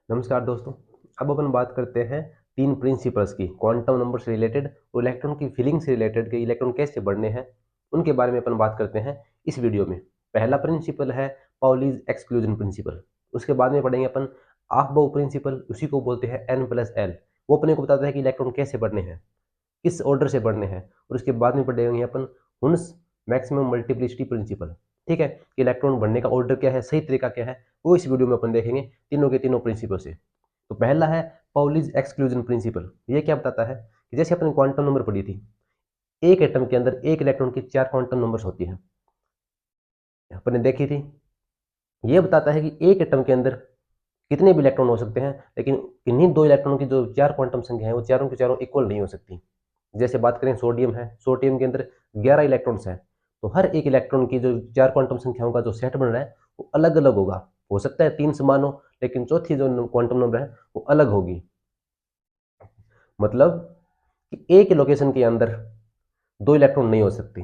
नमस्कार दोस्तों। अब अपन बात करते हैं तीन प्रिंसिपल्स की, क्वांटम नंबर से रिलेटेड और इलेक्ट्रॉन की फीलिंग से रिलेटेड कि इलेक्ट्रॉन कैसे बढ़ने हैं, उनके बारे में अपन बात करते हैं इस वीडियो में। पहला प्रिंसिपल है पाउलीज एक्सक्लूजन प्रिंसिपल। उसके बाद में पढ़ेंगे अपन आफबाउ प्रिंसिपल, उसी को बोलते हैं n+l। वो अपने को बताता है कि इलेक्ट्रॉन कैसे बढ़ने हैं, किस ऑर्डर से बढ़ने हैं। और उसके बाद में पढ़ेंगे अपन हुन्स मैक्सिमम मल्टीप्लिसिटी प्रिंसिपल। ठीक है, कि इलेक्ट्रॉन बढ़ने का ऑर्डर क्या है, सही तरीका क्या है, वो इस वीडियो में अपन देखेंगे तीनों के तीनों प्रिंसिपल से। तो पहला है पाउलीज एक्सक्लूजन प्रिंसिपल। ये क्या बताता है कि जैसे अपने क्वांटम नंबर पढ़ी थी, एक एटम के अंदर एक इलेक्ट्रॉन की चार क्वांटम नंबर्स होती है, अपने देखी थी। ये बताता है कि एक एटम के अंदर कितने भी इलेक्ट्रॉन हो सकते हैं, लेकिन इन्हीं दो इलेक्ट्रॉनों की जो चार क्वांटम संख्या है वो चारों की चारों इक्वल नहीं हो सकती। जैसे बात करें सोडियम है, सोडियम के अंदर 11 इलेक्ट्रॉन्स हैं, तो हर एक इलेक्ट्रॉन की जो चार क्वांटम संख्याओं का जो सेट बन रहा है वो अलग अलग होगा। हो सकता है तीन समान हो, लेकिन चौथी जो क्वांटम नंबर है वो अलग होगी। मतलब कि एक लोकेशन के अंदर दो इलेक्ट्रॉन नहीं हो सकती।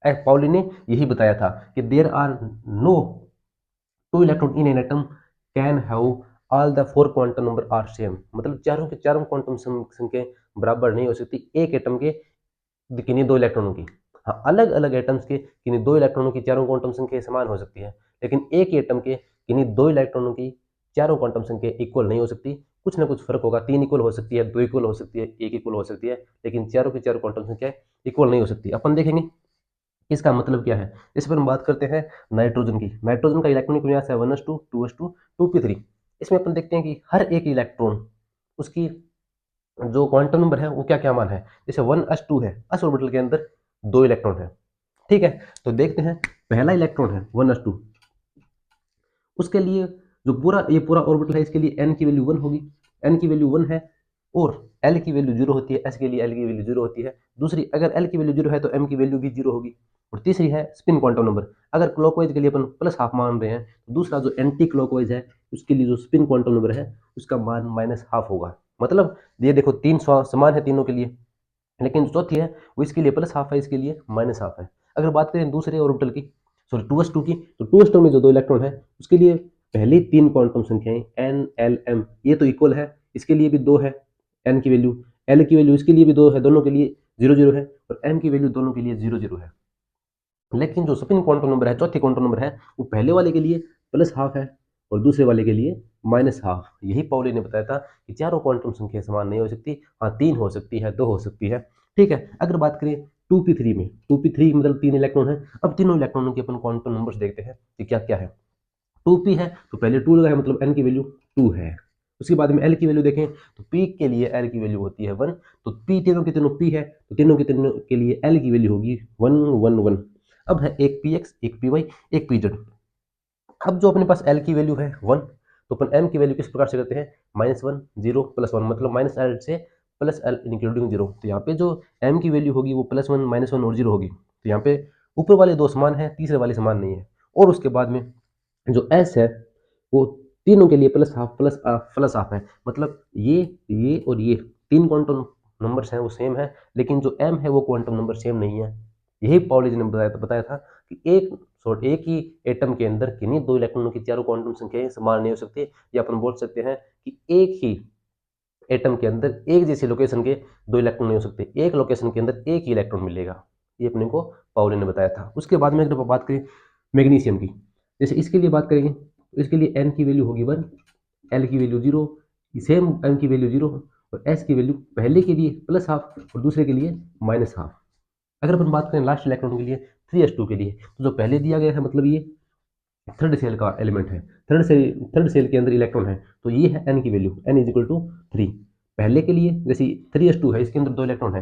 पाउली ने यही बताया था कि there are no two electron in an atom can have all the four quantum number are same. मतलब चारों के चारों क्वांटम संख्या बराबर नहीं हो सकती एक एटम के किन्हीं दो इलेक्ट्रॉनों की। हाँ, अलग अलग एटम्स के किन्हीं दो इलेक्ट्रॉनों की चारों क्वांटम संख्या समान हो सकती है, लेकिन एक ही एटम के किन्हीं दो इलेक्ट्रॉनों की चारों क्वांटम संख्या इक्वल नहीं हो सकती। कुछ ना कुछ फर्क होगा, तीन इक्वल हो सकती है, दो इक्वल हो सकती है, एक इक्वल हो सकती है, लेकिन चारों की चारों क्वांटम संख्या इक्वल नहीं हो सकती। अपन देखेंगे इसका मतलब क्या है। इस पर हम बात करते हैं नाइट्रोजन की। नाइट्रोजन का इलेक्ट्रॉनिक विन्यास है 1s2 2s2 2p3। इसमें अपन देखते हैं कि हर एक इलेक्ट्रॉन, उसकी जो क्वांटम नंबर है वो क्या क्या मान है। जैसे 1s2 है, s ऑर्बिटल के अंदर दो इलेक्ट्रॉन है। ठीक है, तो देखते हैं पहला इलेक्ट्रॉन है 1s2, उसके लिए जो पूरा ये पूरा ऑर्बिटल है इसके लिए n की वैल्यू 1 होगी। n की वैल्यू 1 है और l की वैल्यू 0 होती है, s के लिए l की वैल्यू 0 होती है। दूसरी, अगर l की वैल्यू 0 है तो m की वैल्यू भी 0 होगी। और तीसरी है स्पिन क्वांटम नंबर। अगर क्लॉकवाइज के लिए अपन प्लस हाफ मान रहे हैं, तो दूसरा जो एंटी क्लॉकवाइज है उसके लिए जो स्पिन क्वांटम नंबर है उसका मान माइनस हाफ होगा। मतलब ये देखो तीन समान है तीनों के लिए, लेकिन जो चौथी है वो इसके लिए प्लस हाफ है, इसके लिए माइनस हाफ है। अगर बात करें दूसरे ऑर्बिटल की, सॉरी 2s2 की, तो 2s2 में जो दो इलेक्ट्रॉन है उसके लिए पहली तीन क्वांटम संख्याएं n l m ये तो इक्वल है, इसके लिए भी दो है n की वैल्यू, l की वैल्यू इसके लिए भी दो है, दोनों के लिए 0 0 है, और m की वैल्यू दोनों के लिए 0 0 है। लेकिन जो स्पिन क्वांटम नंबर है, चौथी क्वांटम नंबर है, वो पहले वाले के लिए प्लस हाफ है और दूसरे वाले के लिए माइनस हाफ। यही पाउली ने बताया था कि चारों क्वांटम संख्या समान नहीं हो सकती। हाँ, तीन हो सकती है, दो हो सकती है। ठीक है, अगर बात करें 2p3 में, 2p3 मतलब तीन इलेक्ट्रॉन है। अब तीनों इलेक्ट्रॉनों के अपन क्वांटम नंबर्स देखते हैं कि क्या क्या है। 2p है तो पहले 2 लगा है, मतलब n की वैल्यू 2 है। उसके बाद में l की वैल्यू देखें तो p के लिए l की वैल्यू होती है 1। तो p तीनों के तीनों p है, तो तीनों के तीनों के लिए l की वैल्यू होगी 1 1 1। अब है एक px, एक py, एक pz। अब जो अपने पास l की वैल्यू है 1, तो अपन m की वैल्यू किस प्रकार से करते हैं, -1 0 +1, मतलब -l से +l इंक्लूडिंग 0। तो यहाँ पे जो m की वैल्यू होगी वो +1 -1 और 0 होगी। तो यहाँ पे ऊपर वाले दो समान है, तीसरे वाले समान नहीं है। और उसके बाद में जो s है वो तीनों के लिए प्लस हाफ प्लस हाफ है। मतलब ये और ये तीन क्वांटम नंबर्स हैं वो सेम है, लेकिन जो m है वो क्वांटम नंबर सेम नहीं है। यही पाउली जी ने बताया था कि एक ही एटम के अंदर किन्हीं दो इलेक्ट्रॉनों की चारों क्वांटम संख्याएं समान नहीं हो सकती। या अपन बोल सकते हैं कि एक ही एटम के अंदर एक जैसी लोकेशन के दो इलेक्ट्रॉन नहीं हो सकते, एक लोकेशन के अंदर एक ही इलेक्ट्रॉन मिलेगा। ये अपने को पाउली ने बताया था। उसके बाद में अगर बात करें मैग्नीशियम की, जैसे इसके लिए बात करेंगे तो इसके लिए n की वैल्यू होगी 1, l की वैल्यू 0, सेम m की वैल्यू 0, और s की वैल्यू पहले के लिए प्लस हाफ और दूसरे के लिए माइनस हाफ। अगर अपन बात करें लास्ट इलेक्ट्रॉन के लिए 3s2 के लिए, तो जो पहले दिया गया है मतलब ये थर्ड सेल का एलिमेंट है, थर्ड सेल के अंदर इलेक्ट्रॉन है, तो ये है n की value, n is equal to 3। पहले के लिए जैसे 3s2 है, इसके अंदर दो इलेक्ट्रॉन है,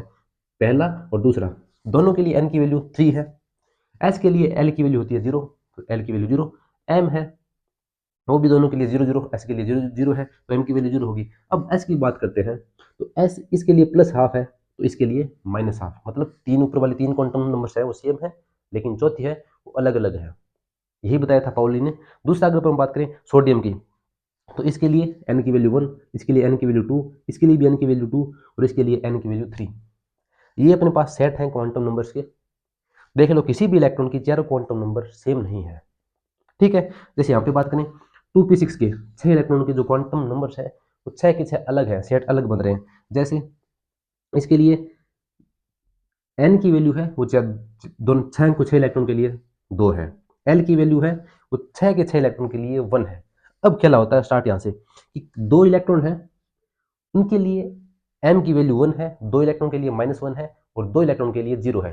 पहला और दूसरा, दोनों के लिए n की वैल्यू 3 है। s के लिए l की वैल्यू होती है 0, तो l की वैल्यू 0। m है वो भी दोनों के लिए 0 0, s के लिए 0 0 है, तो m की वैल्यू 0 होगी। अब s की बात करते हैं, तो s इसके लिए प्लस हाफ है, तो इसके लिए माइनस हाफ। मतलब तीन ऊपर वाली तीन क्वांटम नंबर्स है वो सेम है, लेकिन चौथी है वो अलग अलग है। यही बताया था पाउली ने। दूसरा अगर हम बात करें सोडियम की, तो इसके लिए n की वैल्यू 1, इसके लिए n की वैल्यू 2, इसके लिए भी n की वैल्यू 2, और इसके लिए n की वैल्यू 3। ये अपने पास सेट है क्वांटम नंबर्स के। देख लो किसी भी इलेक्ट्रॉन की चारों क्वांटम नंबर सेम नहीं है। ठीक है, जैसे यहाँ पे बात करें 2p6 के 6 इलेक्ट्रॉन के जो क्वांटम नंबर्स है वो 6 के 6 अलग है, सेट अलग बन रहे हैं। जैसे इसके लिए n की वैल्यू है वो दोनों 6 को 6 इलेक्ट्रॉन के लिए 2 है, l की वैल्यू है वो 6 के 6 इलेक्ट्रॉन के लिए 1 है। अब क्या होता है, स्टार्ट यहाँ से कि 2 इलेक्ट्रॉन है उनके लिए m की वैल्यू 1 है, 2 इलेक्ट्रॉन के लिए -1 है और 2 इलेक्ट्रॉन के लिए 0 है।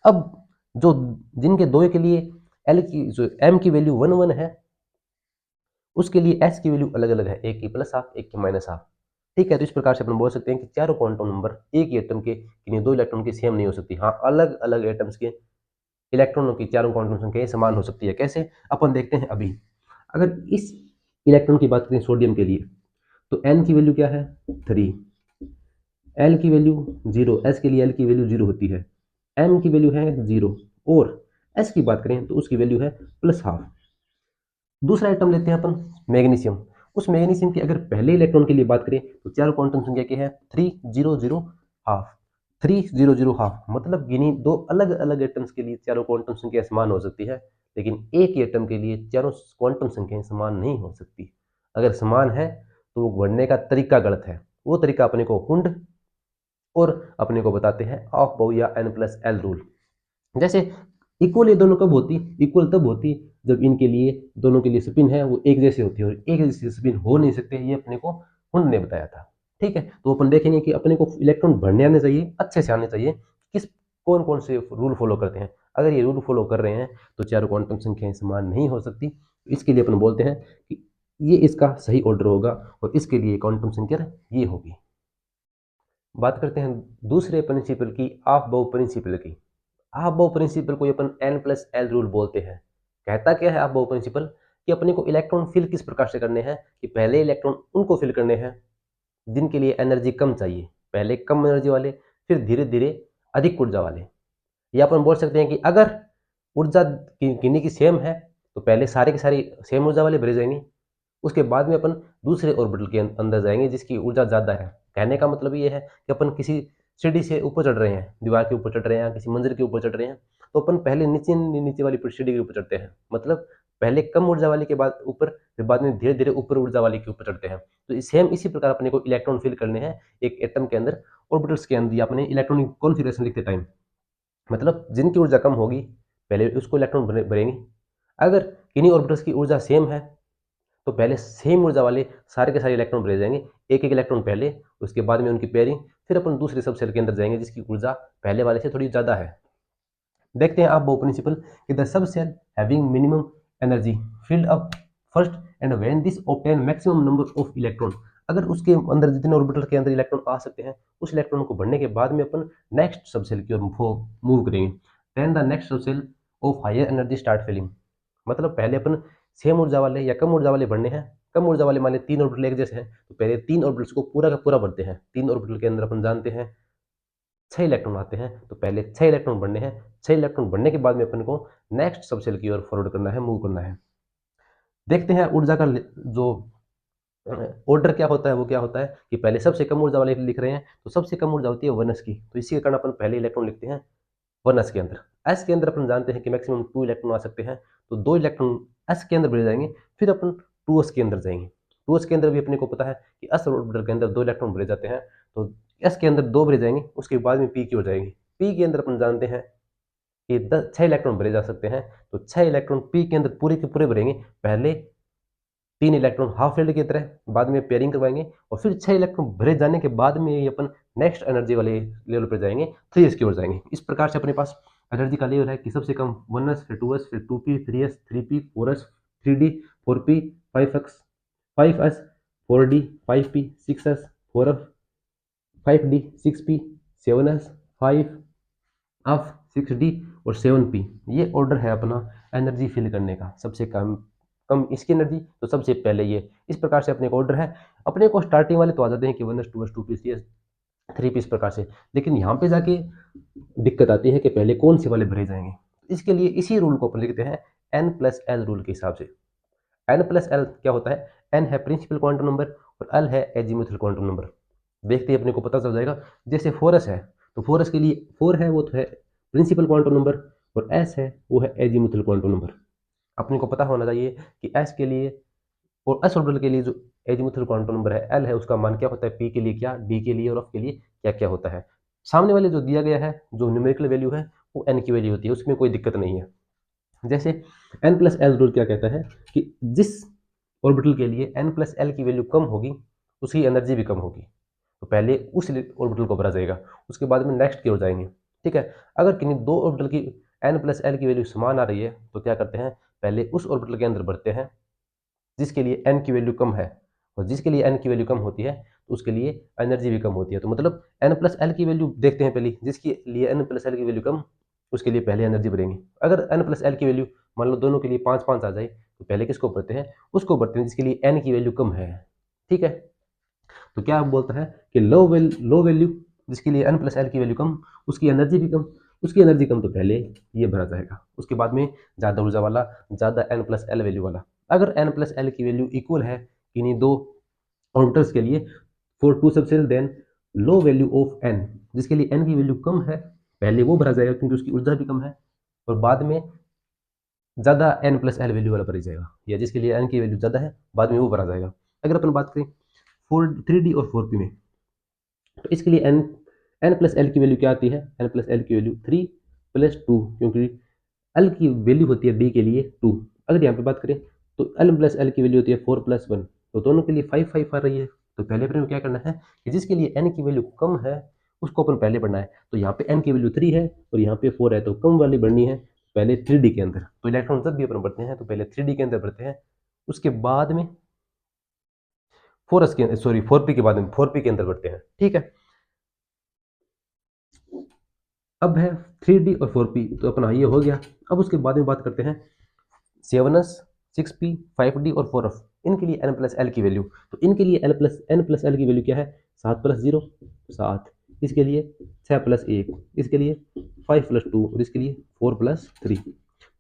अब जो जिनके 2 के लिए l की जो m की वैल्यू 1 1 है उसके लिए s की वैल्यू अलग अलग है, एक की +12 एक की -12। ठीक है, तो इस प्रकार से अपन बोल सकते हैं कि चारों क्वांटम नंबर एक ही एटम के किन्हीं 2 इलेक्ट्रॉन की सेम नहीं हो सकती। हाँ, अलग अलग एटम्स के इलेक्ट्रॉनों की चारों क्वांटम संख्याएं समान हो सकती है। कैसे, अपन देखते हैं अभी। अगर इस इलेक्ट्रॉन की बात करें सोडियम के लिए तो n की वैल्यू क्या है 3, l की वैल्यू 0, s के लिए l की वैल्यू 0 होती है, m की वैल्यू है 0 और s की बात करें तो उसकी वैल्यू है +12। दूसरा आइटम लेते हैं अपन मैग्नीशियम। उस मैग्नीशियम की अगर पहले इलेक्ट्रॉन के लिए बात करें तो चारों क्वांटम संख्या क्या है 3 0 0 हाफ, 3 0 0 हाफ। मतलब किन्हीं दो अलग अलग एटम्स के लिए चारों क्वांटम संख्या समान हो सकती है, लेकिन एक ही एटम के लिए चारों क्वांटम संख्याएं समान नहीं हो सकती। अगर समान है तो वो बढ़ने का तरीका गलत है। वो तरीका अपने को कुंड और अपने को बताते हैं ऑफ बाउ या n+l रूल। जैसे इक्वल ये दोनों कब होती, इक्वल तब होती जब इनके लिए दोनों के लिए स्पिन है वो एक जैसे होती है, और एक जैसे स्पिन हो नहीं सकते, ये अपने को हुंड ने बताया था। ठीक है, तो अपन देखेंगे कि अपने को इलेक्ट्रॉन भरने आने चाहिए, अच्छे से आने चाहिए, किस कौन कौन से रूल फॉलो करते हैं। अगर ये रूल फॉलो कर रहे हैं तो चारों क्वांटम संख्याएं समान नहीं हो सकती। इसके लिए अपन बोलते हैं कि ये इसका सही ऑर्डर होगा और इसके लिए क्वांटम संख्या ये होगी। बात करते हैं दूसरे प्रिंसिपल की, ऑफ बाउ प्रिंसिपल की। हाफ बाउ प्रिंसिपल को अपन n+l रूल बोलते हैं। कहता क्या है हाफ बाउ प्रिंसिपल, कि अपने को इलेक्ट्रॉन फिल किस प्रकार से करने हैं कि पहले इलेक्ट्रॉन उनको फिल करने हैं जिनके लिए एनर्जी कम चाहिए, पहले कम एनर्जी वाले, फिर धीरे धीरे अधिक ऊर्जा वाले। या अपन बोल सकते हैं कि अगर ऊर्जा किन्हीं की सेम है तो पहले सारे के सारे सेम ऊर्जा वाले भरे जाएंगे, उसके बाद में अपन दूसरे ऑर्बिटल के अंदर जाएंगे जिसकी ऊर्जा ज़्यादा है। कहने का मतलब ये है कि अपन किसी सीढ़ी से ऊपर चढ़ रहे हैं, दीवार के ऊपर चढ़ रहे हैं, किसी मंजिल के ऊपर चढ़ रहे हैं, तो अपन पहले नीचे नीचे वाली सीढ़ी के ऊपर चढ़ते हैं। मतलब पहले कम ऊर्जा वाले के बाद ऊपर, फिर बाद में धीरे धीरे ऊपर ऊर्जा वाले के ऊपर चढ़ते हैं। तो सेम इसी प्रकार अपने को इलेक्ट्रॉन फिल करने हैं एक एटम के अंदर, ऑर्बिटल्स के अंदर, या अपने इलेक्ट्रॉनिक कॉन्फिगरेशन लिखते टाइम। मतलब जिनकी ऊर्जा कम होगी पहले उसको इलेक्ट्रॉन भरेंगे। अगर किन्हीं ऑर्बिटल्स की ऊर्जा सेम है तो पहले सेम ऊर्जा वाले सारे के सारे इलेक्ट्रॉन भरे जाएंगे, एक एक इलेक्ट्रॉन पहले, उसके बाद में उनकी पेयरिंग, फिर अपन दूसरे सब सेल के अंदर जाएंगे जिसकी ऊर्जा पहले वाले से थोड़ी ज़्यादा है। देखते हैं आप वो प्रिंसिपल कि the subshell having minimum energy filled up first and when this obtain maximum number of electron. अगर उसके अंदर जितने ऑर्बिटल के अंदर इलेक्ट्रॉन आ सकते हैं उस इलेक्ट्रॉन को भरने के बाद में अपन नेक्स्ट सब सेल की ओर मूव करेंगे। Then the next subshell of higher energy start filling. मतलब पहले अपन सेम ऊर्जा वाले या कम ऊर्जा वाले भरने हैं। कम ऊर्जा वाले मान लें 3 ऑर्बिटल एक जैसे हैं तो पहले 3 ऑर्बिटल्स को पूरा का पूरा भरते हैं। 3 ऑर्बिटल के अंदर अपन जानते हैं 6 इलेक्ट्रॉन आते हैं तो पहले 6 इलेक्ट्रॉन बढ़ने हैं। 6 इलेक्ट्रॉन बढ़ने के बाद में अपन को नेक्स्ट सब सेल की ओर फॉरवर्ड करना है, मूव करना है। देखते हैं ऊर्जा का जो ऑर्डर क्या होता है, वो क्या होता है कि पहले सबसे कम ऊर्जा वाले लिख रहे हैं तो सबसे कम ऊर्जा होती है 1s की, तो इसी के कारण अपन पहले इलेक्ट्रॉन लिखते हैं 1s के अंदर। s के अंदर अपन जानते हैं कि मैक्सिमम 2 इलेक्ट्रॉन आ सकते हैं तो 2 इलेक्ट्रॉन s के अंदर भरे जाएंगे। फिर अपन 2s के अंदर जाएंगे। 2s के अंदर भी अपने को पता है कि s ऑर्बिटल के अंदर 2 इलेक्ट्रॉन भरे जाते हैं तो s के अंदर 2 भरे जाएंगे, उसके बाद में p की ओर जाएंगे। p के अंदर अपन जानते हैं कि 6 इलेक्ट्रॉन भरे जा सकते हैं तो 6 इलेक्ट्रॉन p के अंदर पूरे के पूरे भरेंगे। पहले 3 इलेक्ट्रॉन हाफ फील्ड की तरह, बाद में पेयरिंग करवाएंगे और फिर 6 इलेक्ट्रॉन भरे जाने के बाद में ये अपन नेक्स्ट एनर्जी वाले लेवल पर जाएंगे, 3s की ओर जाएंगे। इस प्रकार से अपने पास एनर्जी का लेवल है कि सबसे कम 1s, फिर 2s, फिर 2p, 3s, 3p, 4s, 3d, 4p, 5x, 5s, 4d, 5p, 6s, 4f, 5d, 6p, 7s, 5 of 6d और 7p। ये ऑर्डर है अपना एनर्जी फिल करने का। सबसे कम कम इसकी एनर्जी तो सबसे पहले ये, इस प्रकार से अपने को ऑर्डर है। अपने को स्टार्टिंग वाले तो आ जाते हैं कि 1s, 2s, 2p, 3s, 3p, इस प्रकार से। लेकिन यहाँ पे जाके दिक्कत आती है कि पहले कौन से वाले भरे जाएंगे। इसके लिए इसी रूल को अपन लिखते हैं n+l रूल के हिसाब से। n+l क्या होता है, n है प्रिंसिपल क्वांटम नंबर और l है एजीमुथल क्वांटम नंबर। देखते ही अपने को पता चल जाएगा। जैसे 4s है तो 4s के लिए 4 है वो तो है प्रिंसिपल क्वांटम नंबर और s है वो है एजीमुथल क्वांटम नंबर। अपने को पता होना चाहिए कि s के लिए और एस ऑर्बिटल के लिए जो एजीमुथल क्वांटम नंबर है एल है, उसका मान क्या होता है, पी के लिए क्या, डी के लिए और एफ के लिए क्या क्या होता है। सामने वाले जो दिया गया है जो न्यूमेरिकल वैल्यू है वो एन की वैल्यू होती है, उसमें कोई दिक्कत नहीं है। जैसे एन प्लस एल रूल क्या कहता है कि जिस ऑर्बिटल के लिए एन प्लस एल की वैल्यू कम होगी उसकी एनर्जी भी कम होगी, तो पहले उस ऑर्बिटल को भरा जाएगा, उसके बाद में नेक्स्ट की हो जाएंगे। ठीक है, अगर किन्हीं दो ऑर्बिटल की एन प्लस एल की वैल्यू समान आ रही है तो क्या करते हैं, पहले उस ऑर्बिटल के अंदर भरते हैं जिसके लिए एन की वैल्यू कम है, और जिसके लिए एन की वैल्यू कम होती है तो उसके लिए एनर्जी भी कम होती है। तो मतलब एन प्लस एल की वैल्यू देखते हैं पहले, जिसके लिए एन प्लस एल की वैल्यू कम उसके लिए पहले एनर्जी भरेंगे। अगर एन प्लस एल की वैल्यू मान लो दोनों के लिए 5 5 आ जाए तो पहले किसको भरते हैं, उसको भरते हैं जिसके लिए एन की वैल्यू कम है। ठीक है, तो क्या बोलता है कि लो वैल्यू जिसके लिए एन प्लस एल की वैल्यू कम, उसकी एनर्जी भी कम, उसकी एनर्जी कम तो पहले ये भरा जाएगा, उसके बाद में ज़्यादा ऊर्जा वाला, ज़्यादा एन प्लस एल वैल्यू वाला। अगर एन प्लस एल की वैल्यू इक्वल है इन्हीं दो ऑर्बिटल्स के लिए for two subshell, then low value of N जिसके लिए एन की वैल्यू कम है पहले वो भरा जाएगा क्योंकि उसकी ऊर्जा भी कम है, और बाद में ज़्यादा एन प्लस एल वैल्यू वाला भरा जाएगा, या जिसके लिए एन की वैल्यू ज़्यादा है बाद में वो भरा जाएगा। अगर अपन बात करें 3D और 4P में, तो इसके लिए एन एन प्लस एल की वैल्यू क्या आती है, एन प्लस एल की वैल्यू 3 + 2, क्योंकि एल की वैल्यू होती है डी के लिए 2। अगर यहाँ पे बात करें तो एल प्लस एल की वैल्यू होती है 4 + 1, तो दोनों के लिए 5 5 आ रही है। तो पहले अपने को क्या करना है कि जिसके लिए एन की वैल्यू कम है उसको अपन पहले बढ़ना है, तो यहाँ पे एन की वैल्यू 3 है और यहाँ पे 4 है, तो कम वाली बढ़नी है पहले 3D के अंदर। तो इलेक्ट्रॉन जब भी अपन बढ़ते हैं तो पहले 3D के अंदर बढ़ते हैं, उसके बाद में 4P के बाद में 4P के अंदर बढ़ते हैं। ठीक है, अब है 3D और 4P, तो अपना ये हो गया। अब उसके बाद में बात करते हैं 7s, 6P, 5D और 4F, इनके लिए एन प्लस एल की वैल्यू। तो इनके लिए एन प्लस एल की वैल्यू क्या है, 7 + 0 7, इसके लिए 6 + 1, इसके लिए 5 + 2 और इसके लिए 4 + 3।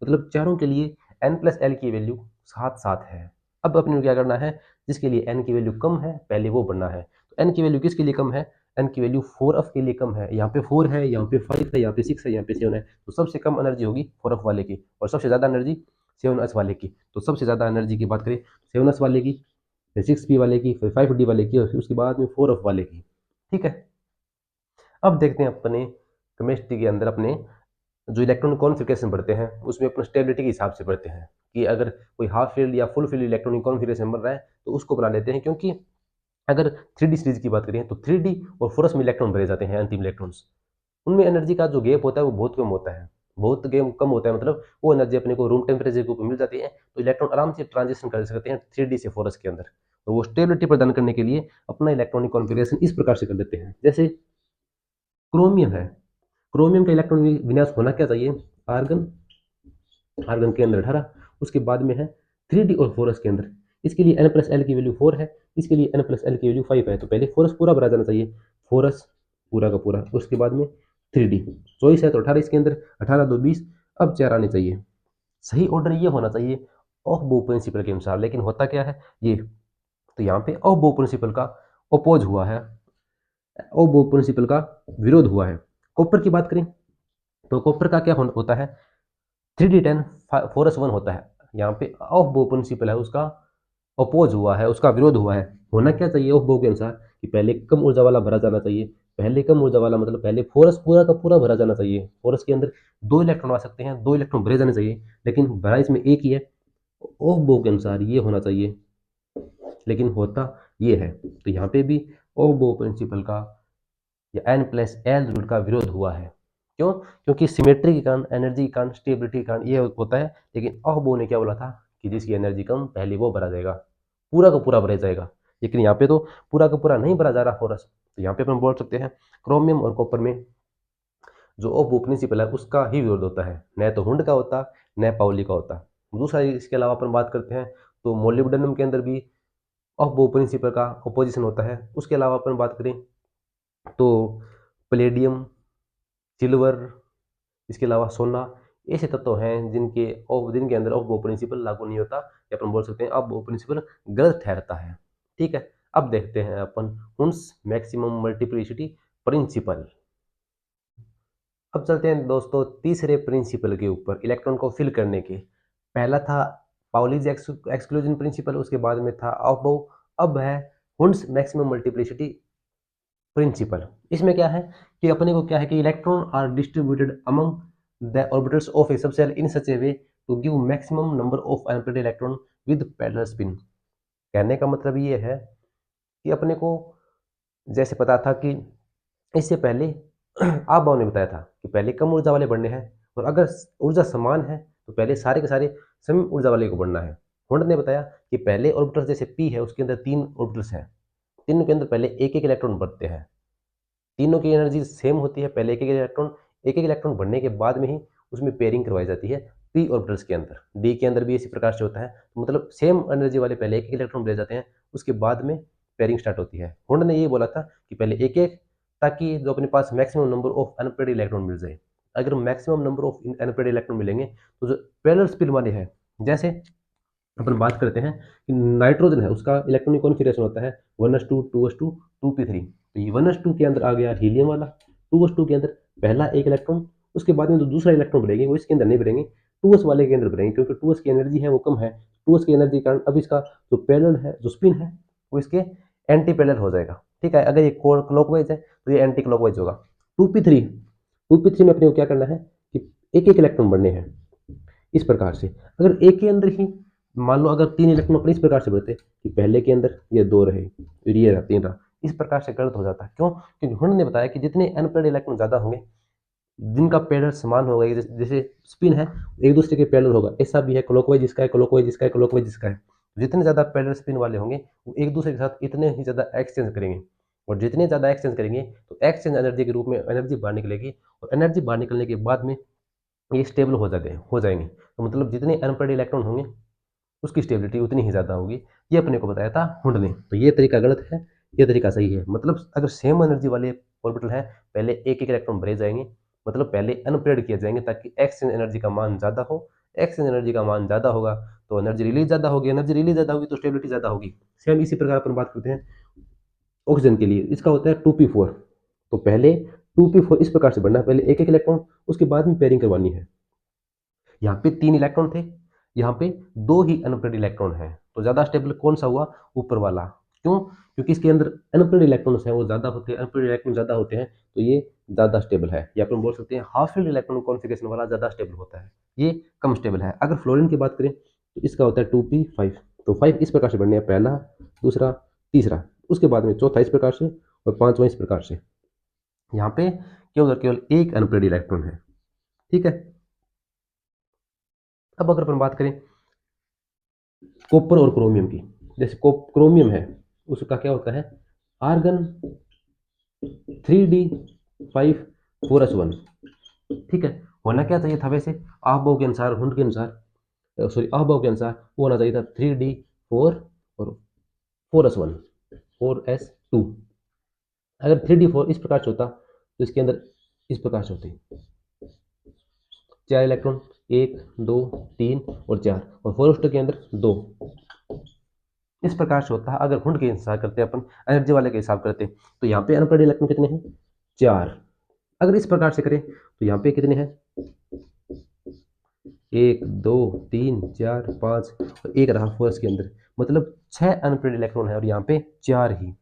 मतलब चारों के लिए एन प्लस एल की वैल्यू 7 7 है। अब अपने को क्या करना है, जिसके लिए एन की वैल्यू कम है पहले वो बढ़ना है। तो एन की वैल्यू किसके लिए कम है, एन की वैल्यू 4F के लिए कम है, यहाँ पे 4 है, यहाँ पे 5 है, यहाँ पे 6 है, यहाँ पे 7 है, तो सबसे कम एनर्जी होगी 4F वाले की, और सबसे ज़्यादा एनर्जी 7s वाले की। तो सबसे ज़्यादा एनर्जी की बात करें 7s वाले की, फिर 6P वाले की, फिर 5D वाले की, और फिर उसके बाद में 4F वाले की। ठीक है, अब देखते हैं अपने केमिस्ट्री के अंदर अपने जो इलेक्ट्रॉन कॉन्फिगरेशन बढ़ते हैं उसमें अपने स्टेबिलिटी के हिसाब से बढ़ते हैं, कि अगर कोई हाफ फील्ड या फुल फील्ड इलेक्ट्रॉनिक कॉन्फिगरेशन बन रहा है तो उसको बना लेते हैं, क्योंकि अगर 3D सीरीज की बात करें तो 3D और 4s में इलेक्ट्रॉन भरे जाते हैं, अंतिम इलेक्ट्रॉन्स, उनमें एनर्जी का जो गैप होता है वो बहुत कम होता है, बहुत गैप कम होता है, मतलब वो एनर्जी अपने को रूम टेम्परेचर के ऊपर मिल जाती है, तो इलेक्ट्रॉन आराम से ट्रांजिशन कर सकते हैं 3D से 4s के अंदर। और वो स्टेबिलिटी प्रदान करने के लिए अपना इलेक्ट्रॉनिक कॉन्फ़िगरेशन इस प्रकार से कर देते हैं। जैसे क्रोमियम है, क्रोमियम का इलेक्ट्रॉन विन्यास होना क्या चाहिए, आर्गन, आर्गन के अंदर 18, उसके बाद में है 3D और 4s के अंदर, इसके लिए एन प्लस एल की वैल्यू 4 है, इसके लिए एन प्लस एल की वैल्यू 5 है, तो पहले 4s पूरा भरा जाना चाहिए, 4s पूरा का पूरा, उसके बाद में 3D, 24 है तो 18 इसके अंदर, 18 2 20, अब 4 आने चाहिए। सही ऑर्डर ये होना चाहिए ऑफ बो प्रिंसिपल के अनुसार, लेकिन होता क्या है ये, तो यहाँ पे ऑफ बो प्रिंसिपल का अपोज हुआ है, ऑफ बो प्रिंसिपल का विरोध हुआ है। कॉपर की बात करें तो कॉपर का क्या होता है, 3D10 4s1 होता है, यहाँ पे ऑफ बो प्रिंसिपल है उसका अपोज हुआ है, उसका विरोध हुआ है। होना क्या चाहिए ऑफ बो के अनुसार कि पहले कम ऊर्जा वाला भरा जाना चाहिए, पहले कम ऊर्जा वाला मतलब पहले 4s पूरा का पूरा भरा जाना चाहिए, 4s के अंदर 2 इलेक्ट्रॉन आ सकते हैं, 2 इलेक्ट्रॉन भरे जाने चाहिए, लेकिन भरा इसमें एक ही है। ऑफ बो के अनुसार ये होना चाहिए, लेकिन होता ये है। तो यहाँ पे भी ऑफ बो प्रिंसिपल का या एन प्लस एल रूल का विरोध हुआ है। क्यों, क्योंकि सिमेट्री के कारण, एनर्जी के कारण, स्टेबिलिटी के कारण ये होता है, लेकिन अहबो ने क्या बोला था कि जिसकी एनर्जी कम पहले वो भरा जाएगा, पूरा का पूरा भरा जाएगा, लेकिन यहाँ पे तो पूरा का पूरा नहीं भरा जा रहा फोरस। तो यहाँ पे अपन बोल सकते हैं क्रोमियम और कॉपर में जो अहबो प्रिंसिपल है उसका ही विरोध होता है, न तो हुंड का होता न पाउली का होता। दूसरा इसके अलावा अपन बात करते हैं तो मोलिब्डेनम के अंदर भी अहबो प्रिंसिपल का अपोजिशन होता है। उसके अलावा अपन बात करें तो प्लेडियम, सिल्वर, इसके अलावा सोना, ऐसे तत्व हैं जिनके अंदर ऑफ बो प्रिंसिपल लागू नहीं होता, या अपन बोल सकते हैं ऑफ बो प्रिंसिपल गलत ठहरता है। ठीक है, अब देखते हैं अपन हुन्स मैक्सिमम मल्टीप्लिसिटी प्रिंसिपल। अब चलते हैं दोस्तों तीसरे प्रिंसिपल के ऊपर, इलेक्ट्रॉन को फिल करने के। पहला था पाउलीज एक्सक्लूजन प्रिंसिपल, उसके बाद में था अबाउ, अब है हुंड्स मैक्सिमम मल्टीप्लिसिटी प्रिंसिपल। इसमें क्या है कि अपने को क्या है कि electron are distributed among the orbitals of a subshell in such a way to give maximum number of unpaired electron with parallel spin. कहने का मतलब ये है कि अपने को जैसे पता था कि इससे पहले आप बाव ने बताया था कि पहले कम ऊर्जा वाले बढ़ने हैं, और अगर ऊर्जा समान है तो पहले सारे के सारे सम ऊर्जा वाले को बढ़ना है। हुंड ने बताया कि पहले ऑर्बिटल्स जैसे पी है उसके अंदर 3 ऑर्बिटल्स हैं, तीनों के अंदर पहले एक एक इलेक्ट्रॉन बढ़ते हैं, तीनों की एनर्जी सेम होती है, पहले एक एक इलेक्ट्रॉन बढ़ने के बाद में ही उसमें पेयरिंग करवाई जाती है पी ऑर्बिटल्स के अंदर। डी के अंदर भी इसी प्रकार से होता है, तो मतलब सेम एनर्जी वाले पहले एक एक इलेक्ट्रॉन ले जाते हैं, उसके बाद में पेयरिंग स्टार्ट होती है। हुंड ने ये बोला था कि पहले एक एक, ताकि जो अपने पास maximum number of unpaired electron मिल जाए। अगर maximum number of unpaired electron मिलेंगे तो जो पैरेलल स्पिन वाले हैं, जैसे अपन बात करते हैं कि नाइट्रोजन है उसका इलेक्ट्रॉनिक कॉन्फिगरेशन होता है 1s2 2s2 2p3, तो ये 1s2 के अंदर आ गया हीलियम वाला, 2s2 के अंदर पहला एक इलेक्ट्रॉन, उसके बाद में जो दूसरा इलेक्ट्रॉन बढ़ेंगे वो इसके अंदर नहीं बढ़ेंगे, 2s वाले के अंदर बढ़ेंगे, क्योंकि 2s की एनर्जी है वो कम है, 2s की एनर्जी के कारण अब इसका जो पैरेलल है जो स्पिन है वो इसके एंटी पैरेलल हो जाएगा। ठीक है, अगर ये क्लॉकवाइज है तो ये एंटी क्लॉकवाइज होगा। 2p3 में अपने को क्या करना है कि एक एक इलेक्ट्रॉन बढ़ने हैं इस प्रकार से। अगर एक के अंदर ही मान लो अगर 3 इलेक्ट्रॉन अपने इस प्रकार से बढ़ते कि पहले के अंदर ये 2 रहे फिर ये रहा 3 रहा, इस प्रकार से गलत हो जाता है। क्यों? क्योंकि हुंड ने बताया कि जितने अनपेयर्ड इलेक्ट्रॉन ज़्यादा होंगे, जिनका पैरेलल समान होगा, जैसे स्पिन है एक दूसरे के पैरेलल होगा, ऐसा भी है क्लॉकवाइज जिसका है, क्लॉकवाइज जिसका है, क्लॉकवाइज जिसका है, जितने ज़्यादा पैरेलल स्पिन वाले होंगे वो एक दूसरे के साथ इतने ही ज़्यादा एक्सचेंज करेंगे, और जितने ज़्यादा एक्सचेंज करेंगे तो एक्सचेंज एनर्जी के रूप में एनर्जी बाहर निकलेगी, और एनर्जी बाहर निकलने के बाद में ये स्टेबल हो जाएंगे। तो मतलब जितने अनपेयर्ड इलेक्ट्रॉन होंगे उसकी स्टेबिलिटी उतनी ही ज़्यादा होगी। ये अपने को बताया था हुंड ने। तो ये तरीका गलत है, ये तरीका सही है। मतलब अगर सेम एनर्जी वाले ऑर्बिटल है पहले एक एक इलेक्ट्रॉन भरे जाएंगे, मतलब पहले अनपेयर्ड किए जाएंगे ताकि एक्सचेंज एनर्जी का मान ज़्यादा हो। एक्सचेंज एनर्जी का मान ज़्यादा होगा तो एनर्जी रिलीज ज़्यादा होगी, एनर्जी रिलीज ज़्यादा होगी तो स्टेबिलिटी ज़्यादा होगी। सेम इसी प्रकार अपन बात करते हैं ऑक्सीजन के लिए, इसका होता है 2p4। तो पहले 2p4 इस प्रकार से बढ़ना है, पहले एक एक इलेक्ट्रॉन, उसके बाद में पेयरिंग करवानी है। यहाँ पे 3 इलेक्ट्रॉन थे, यहाँ पे 2 ही अनपेयर्ड इलेक्ट्रॉन हैं, तो ज़्यादा स्टेबल कौन सा हुआ? ऊपर वाला। क्यों? क्योंकि इसके अंदर अनपेयर्ड इलेक्ट्रॉन्स हैं वो ज़्यादा होते हैं, अनपेयर्ड इलेक्ट्रॉन ज़्यादा होते हैं, तो ये ज़्यादा स्टेबल है। या अपन बोल सकते हैं हाफ फील्ड इलेक्ट्रॉन कॉन्फिगरेशन वाला ज़्यादा स्टेबल होता है, ये कम स्टेबल है। अगर फ्लोरीन की बात करें तो इसका होता है 2p5। तो 5 इस प्रकार से बढ़ने हैं, पहला, दूसरा, तीसरा, उसके बाद में चौथा इस प्रकार से, और पांचवा इस प्रकार से। यहाँ पे केवल और केवल एक अनपेयर्ड इलेक्ट्रॉन है। ठीक है, अब अगर अपन बात करें कॉपर और क्रोमियम की, जैसे क्रोमियम है उसका क्या होता है? Argon 3d5 4s1। ठीक है, होना क्या चाहिए था वैसे आहबो के अनुसार, हुंड के अनुसार, सॉरी आहबो के अनुसार वो होना चाहिए था 3d4 और 4s1 4s2। अगर 3d4 इस प्रकार से होता तो इसके अंदर इस प्रकार से होती 4 इलेक्ट्रॉन, 1 2 3 और 4, और 4s2 के अंदर 2, इस प्रकार से होता है। अगर हुंड के हिसाब करते हैं अपन, एनर्जी वाले के हिसाब करते हैं, तो यहाँ पे अनपेयर्ड इलेक्ट्रॉन कितने हैं? 4। अगर इस प्रकार से करें तो यहाँ पे कितने हैं? 1 2 3 4 5 और एक रहा फोर्स के अंदर, मतलब 6 अनपेयर्ड इलेक्ट्रॉन है, और यहाँ पे 4 ही।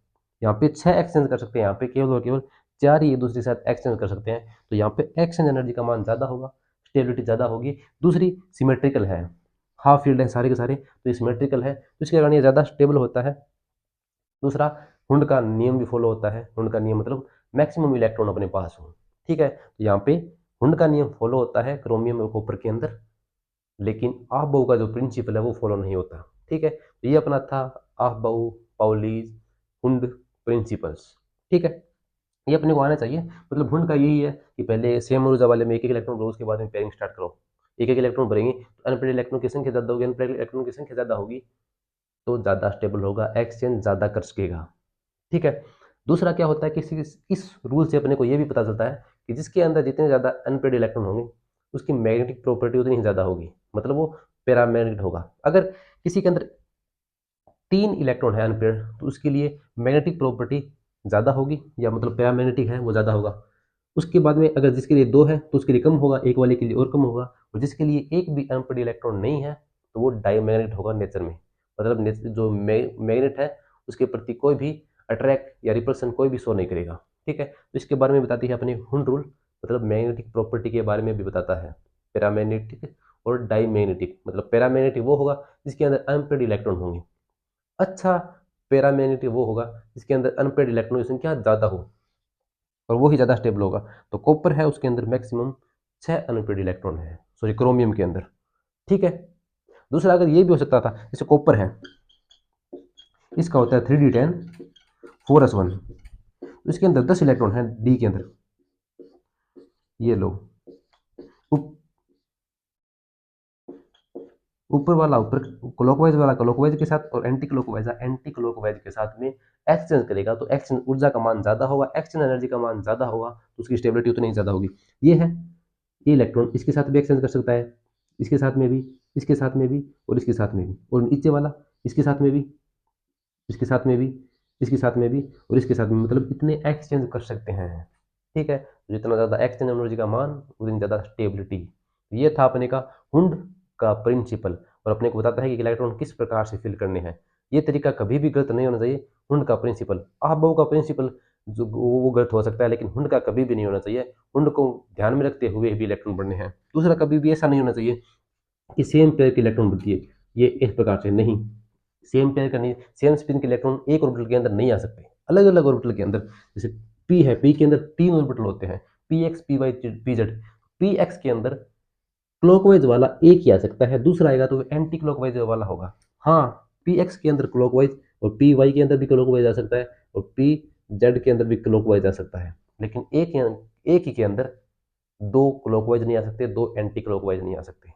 यहाँ पे 6 एक्सचेंज कर सकते हैं, यहाँ पे केवल और केवल 4 ही एक दूसरे के साथ एक्सचेंज कर सकते हैं, तो यहाँ पे एक्सचेंज एनर्जी का मान ज़्यादा होगा, स्टेबिलिटी ज़्यादा होगी। दूसरी सिमेट्रिकल है, हाफ फील्ड है सारे के सारे, तो ये सिमेट्रिकल है, तो इसके कारण ये ज़्यादा स्टेबल होता है। दूसरा, हुंड का नियम भी फॉलो होता है। हुंड का नियम मतलब मैक्सिमम इलेक्ट्रॉन अपने पास हो। ठीक है, तो यहाँ पे हुंड का नियम फॉलो होता है क्रोमियम और कॉपर के अंदर, लेकिन आहबो का जो प्रिंसिपल है वो फॉलो नहीं होता। ठीक है, तो ये अपना था आहबो, पाउलीज, हुंड प्रिंसिपल्स। ठीक है, ये अपने को आना चाहिए। मतलब हुंड का यही है कि पहले सेम ऊर्जा वाले में एक एक इलेक्ट्रॉन भरो, उसके बाद में पेयरिंग स्टार्ट करो। एक एक इलेक्ट्रॉन भरेंगे तो अनपेयर्ड इलेक्ट्रॉन की संख्या ज़्यादा होगी, अनपेयर्ड इलेक्ट्रॉन की संख्या ज़्यादा होगी तो ज़्यादा स्टेबल होगा, एक्सचेंज ज़्यादा कर सकेगा। ठीक है, दूसरा क्या होता है कि इस रूल से अपने को ये भी पता चलता है कि जिसके अंदर जितने ज़्यादा अनपेयर्ड इलेक्ट्रॉन होंगे उसकी मैग्नेटिक प्रॉपर्टी उतनी ही ज़्यादा होगी, मतलब वो पैरामैग्नेटिक होगा। अगर किसी के अंदर 3 इलेक्ट्रॉन है अनपेयर्ड तो उसके लिए मैग्नेटिक प्रॉपर्टी ज़्यादा होगी, या मतलब पैरामैग्नेटिक है वो ज़्यादा होगा। उसके बाद में अगर जिसके लिए 2 है तो उसके लिए कम होगा, एक वाले के लिए और कम होगा, और जिसके लिए एक भी अनपेयर्ड इलेक्ट्रॉन नहीं है तो वो डायमैग्नेट होगा नेचर में। मतलब जो मैग्नेट है उसके प्रति कोई भी अट्रैक्ट या रिपल्सन कोई भी शो नहीं करेगा। ठीक है, तो इसके बारे में बताती है अपनी हुंड रूल, मतलब मैग्नेटिक प्रॉपर्टी के बारे में भी बताता है। पैरामैग्नेटिक और डाईमैग्नेटिक, मतलब पैरामैग्नेटिक वो होगा जिसके अंदर अनपेड इलेक्ट्रॉन होंगे। अच्छा, पैरामैग्नेटिक वो होगा जिसके अंदर अनपेड इलेक्ट्रॉन की संख्या ज़्यादा हो और वो ही ज़्यादा स्टेबल होगा। तो कॉपर है उसके अंदर मैक्सिमम 6 अनपेड इलेक्ट्रॉन है, सॉरी क्रोमियम के अंदर। ठीक है, दूसरा अगर ये भी हो सकता था, जैसे कॉपर है, इसका होता है 3d10 4s1, इसके अंदर 10 इलेक्ट्रॉन है डी के अंदर। ये लो, उप, ऊपर वाला ऊपर, क्लॉकवाइज वाला क्लॉकवाइज के साथ और एंटी क्लॉकवाइज एंटी क्लॉकवाइज के साथ में एक्सचेंज करेगा, तो एक्सचेंज ऊर्जा का मान ज्यादा होगा, एक्सचेंज एनर्जी का मान ज्यादा होगा, तो उसकी स्टेबिलिटी उतनी ज्यादा होगी। ये है, ये इलेक्ट्रॉन इसके साथ भी एक्सचेंज कर सकता है, इसके साथ में भी, इसके साथ में भी और इसके साथ में भी, और नीचे वाला इसके साथ में भी, इसके साथ में भी, इसके साथ में भी और इसके साथ में, मतलब इतने एक्सचेंज कर सकते हैं। ठीक है, तो जितना ज़्यादा एक्सचेंज एनर्जी का मान उतनी ज़्यादा स्टेबिलिटी। ये था अपने का हुंड का प्रिंसिपल, और अपने को बताता है कि इलेक्ट्रॉन किस प्रकार से फिल करने हैं। ये तरीका कभी भी गलत नहीं होना चाहिए। हुंड का प्रिंसिपल, आहबो का प्रिंसिपल जो वो गलत हो सकता है, लेकिन हुंड का कभी भी नहीं होना चाहिए। हुंड को ध्यान में रखते हुए भी इलेक्ट्रॉन बढ़ने हैं। दूसरा, कभी भी ऐसा नहीं होना चाहिए कि सेम पेयर के इलेक्ट्रॉन बढ़ती है, ये इस प्रकार से नहीं। सेम पेयर का नहीं, सेम स्पिन के इलेक्ट्रॉन एक ऑर्बिटल के अंदर नहीं आ सकते, अलग अलग ऑर्बिटल के अंदर। जैसे पी है, पी के अंदर 3 ऑर्बिटल होते हैं, P X P Y P Z. P X के अंदर क्लॉकवाइज वाला एक ही आ सकता है, दूसरा आएगा तो एंटी क्लॉकवाइज वाला होगा। हाँ, पी एक्स के अंदर क्लॉकवाइज और पी वाई के अंदर भी क्लॉकवाइज आ सकता है और पी जेड के अंदर भी क्लॉकवाइज आ सकता है, लेकिन एक ही के अंदर दो क्लॉकवाइज नहीं आ सकते, दो एंटी क्लॉकवाइज नहीं आ सकते।